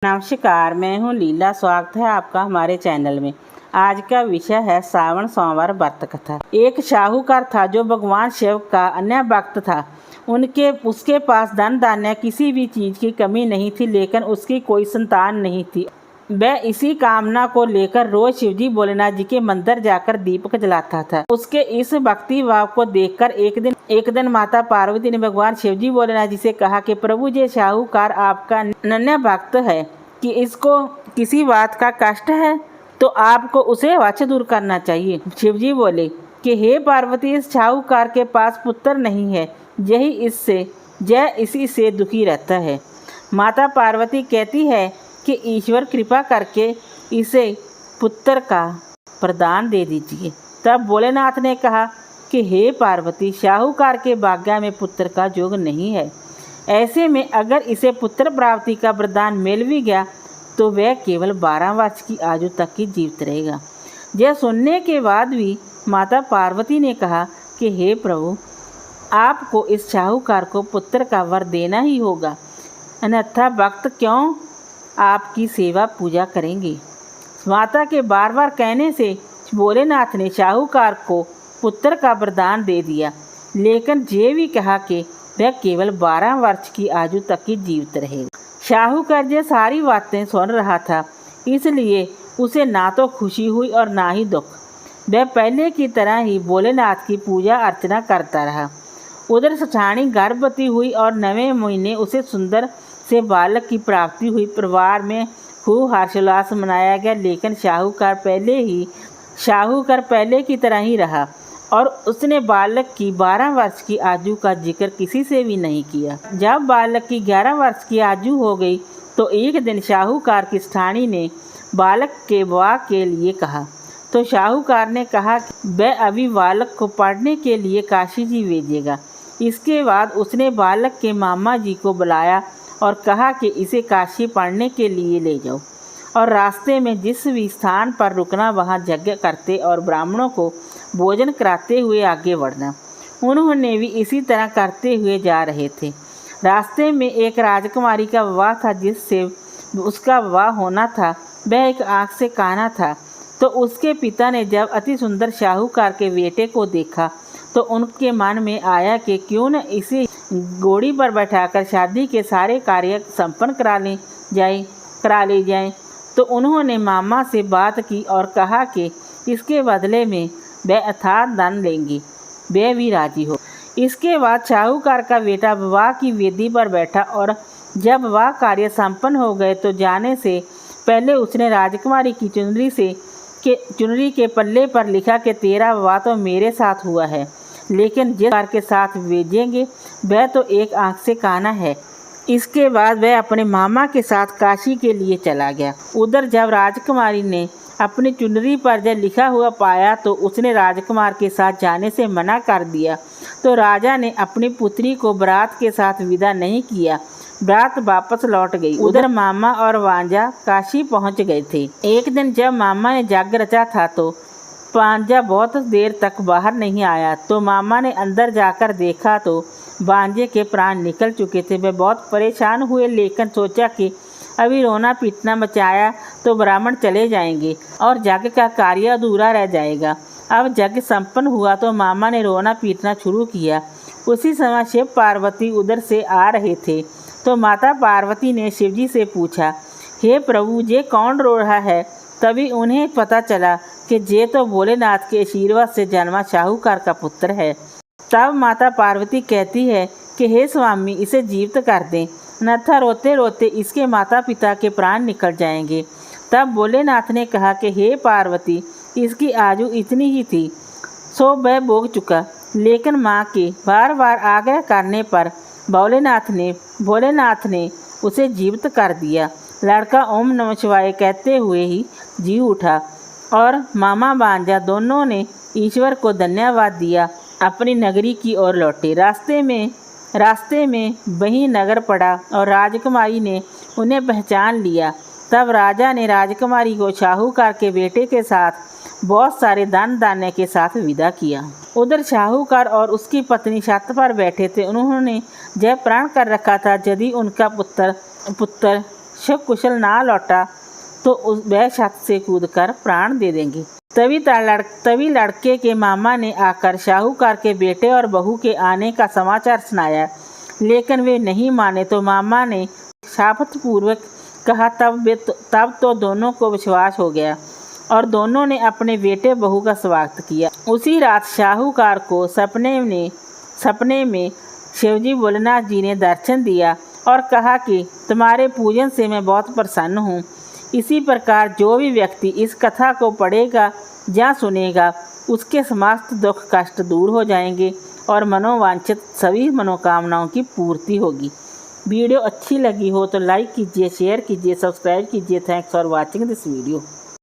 नमस्कार, मैं हूँ लीला। स्वागत है आपका हमारे चैनल में। आज का विषय है श्रावण सोमवार व्रत कथा। एक साहूकार था जो भगवान शिव का अन्य भक्त था। उसके पास धन धान्य किसी भी चीज की कमी नहीं थी, लेकिन उसकी कोई संतान नहीं थी। वह इसी कामना को लेकर रोज शिवजी भोलेनाथ जी के मंदिर जाकर दीपक जलाता था। उसके इस भक्ति भाव को देखकर एक दिन माता पार्वती ने भगवान शिवजी भोलेनाथ जी से कहा कि प्रभु, ये साहूकार आपका अनन्य भक्त है कि इसको किसी बात का कष्ट है तो आपको उसे अवश्य दूर करना चाहिए। शिवजी बोले कि हे पार्वती, इस साहूकार के पास पुत्र नहीं है, यह इसी से दुखी रहता है। माता पार्वती कहती है कि ईश्वर कृपा करके इसे पुत्र का प्रदान दे दीजिए। तब भोलेनाथ ने कहा कि हे पार्वती, साहूकार के भाग्य में पुत्र का योग नहीं है। ऐसे में अगर इसे पुत्र प्राप्ति का वरदान मिल भी गया तो वह केवल 12 वर्ष की आयु तक ही जीवित रहेगा। यह सुनने के बाद भी माता पार्वती ने कहा कि हे प्रभु, आपको इस साहूकार को पुत्र का वर देना ही होगा, अन्यथा भक्त क्यों आपकी सेवा पूजा करेंगे। माता के बार बार कहने से भोलेनाथ ने साहूकार को पुत्र का वरदान दे दिया, लेकिन ये भी कहा कि वह केवल 12 वर्ष की आयु तक ही जीवित रहेगा। साहूकार ये सारी बातें सुन रहा था, इसलिए उसे ना तो खुशी हुई और ना ही दुख। वह पहले की तरह ही भोलेनाथ की पूजा अर्चना करता रहा। उधर सठानी गर्भवती हुई और 9वें महीने उसे सुंदर से बालक की प्राप्ति हुई। परिवार में खूब हर्षोल्लास मनाया गया, लेकिन साहूकार पहले की तरह ही रहा और उसने बालक की 12 वर्ष की आयु का जिक्र किसी से भी नहीं किया। जब बालक की 11 वर्ष की आयु हो गई तो एक दिन साहूकार की स्थानी ने बालक के विवाह के लिए कहा, तो साहूकार ने कहा कि वह अभी बालक को पढ़ने के लिए काशी जी भेजेगा। इसके बाद उसने बालक के मामा जी को बुलाया और कहा कि इसे काशी पढ़ने के लिए ले जाओ और रास्ते में जिस भी स्थान पर रुकना वहाँ यज्ञ करते और ब्राह्मणों को भोजन कराते हुए आगे बढ़ना। उन्होंने भी इसी तरह करते हुए जा रहे थे। रास्ते में एक राजकुमारी का विवाह था, जिससे उसका विवाह होना था। वह एक आँख से काना था। तो उसके पिता ने जब अति सुंदर साहूकार के बेटे को देखा तो उनके मन में आया कि क्यों न इसे घोड़ी पर बैठाकर शादी के सारे कार्य संपन्न करा ले जाएं। तो उन्होंने मामा से बात की और कहा कि इसके बदले में वह अथाह धन लेंगे। वह भी राजी हो। इसके बाद साहूकार का बेटा विवाह की वेदी पर बैठा और जब विवाह कार्य संपन्न हो गए तो जाने से पहले उसने राजकुमारी की चुनरी के पल्ले पर लिखा कि तेरा विवाह तो मेरे साथ हुआ है, लेकिन जिस कार के साथ भेजेंगे वह तो एक आँख से काना है। इसके बाद वह अपने मामा के साथ काशी के लिए चला गया। उधर जब राजकुमारी ने अपनी चुनरी पर जब लिखा हुआ पाया तो उसने राजकुमार के साथ जाने से मना कर दिया। तो राजा ने अपनी पुत्री को बारात के साथ विदा नहीं किया। बारात वापस लौट गई। उधर मामा और भांजा काशी पहुंच गए थे। एक दिन जब मामा ने जाग रचा था तो भांजा बहुत देर तक बाहर नहीं आया। तो मामा ने अंदर जाकर देखा तो भांजे के प्राण निकल चुके थे। वे बहुत परेशान हुए, लेकिन सोचा कि अभी रोना पीटना मचाया तो ब्राह्मण चले जाएंगे और यज्ञ का कार्य अधूरा रह जाएगा। अब यज्ञ संपन्न हुआ तो मामा ने रोना पीटना शुरू किया। उसी समय शिव पार्वती उधर से आ रहे थे। तो माता पार्वती ने शिवजी से पूछा, हे प्रभु, ये कौन रो रहा है? तभी उन्हें पता चला कि ये तो भोलेनाथ के आशीर्वाद से जन्मा साहूकार का पुत्र है। तब माता पार्वती कहती है कि हे स्वामी, इसे जीवित कर दें, अन्यथा रोते रोते इसके माता पिता के प्राण निकल जाएंगे। तब भोलेनाथ ने कहा कि हे पार्वती, इसकी आयु इतनी ही थी, सो वह भोग चुका। लेकिन माँ के बार बार आग्रह करने पर भोलेनाथ ने उसे जीवित कर दिया। लड़का ओम नमः शिवाय कहते हुए ही जी उठा और मामा भांजा दोनों ने ईश्वर को धन्यवाद दिया। अपनी नगरी की ओर लौटे। रास्ते में वही नगर पड़ा और राजकुमारी ने उन्हें पहचान लिया। तब राजा ने राजकुमारी को साहूकार के बेटे के साथ बहुत सारे धन धान्य के साथ विदा किया। उधर साहूकार और उसकी पत्नी छत पर बैठे थे। उन्होंने जय प्रण कर रखा था, यदि उनका पुत्र कुशल ना लौटा तो वह छत से कूदकर प्राण दे देंगे। तभी लड़के के मामा ने आकर शाहूकार के बेटे और बहू के आने का समाचार सुनाया, लेकिन वे नहीं माने तो मामा ने शापतपूर्वक कहा। तब तो दोनों को विश्वास हो गया और दोनों ने अपने बेटे बहू का स्वागत किया। उसी रात शाहूकार को सपने में शिवजी भोलेनाथ जी ने दर्शन दिया और कहा कि तुम्हारे पूजन से मैं बहुत प्रसन्न हूँ। इसी प्रकार जो भी व्यक्ति इस कथा को पढ़ेगा या सुनेगा उसके समस्त दुख कष्ट दूर हो जाएंगे और मनोवांछित सभी मनोकामनाओं की पूर्ति होगी। वीडियो अच्छी लगी हो तो लाइक कीजिए, शेयर कीजिए, सब्सक्राइब कीजिए। Thanks for watching this video.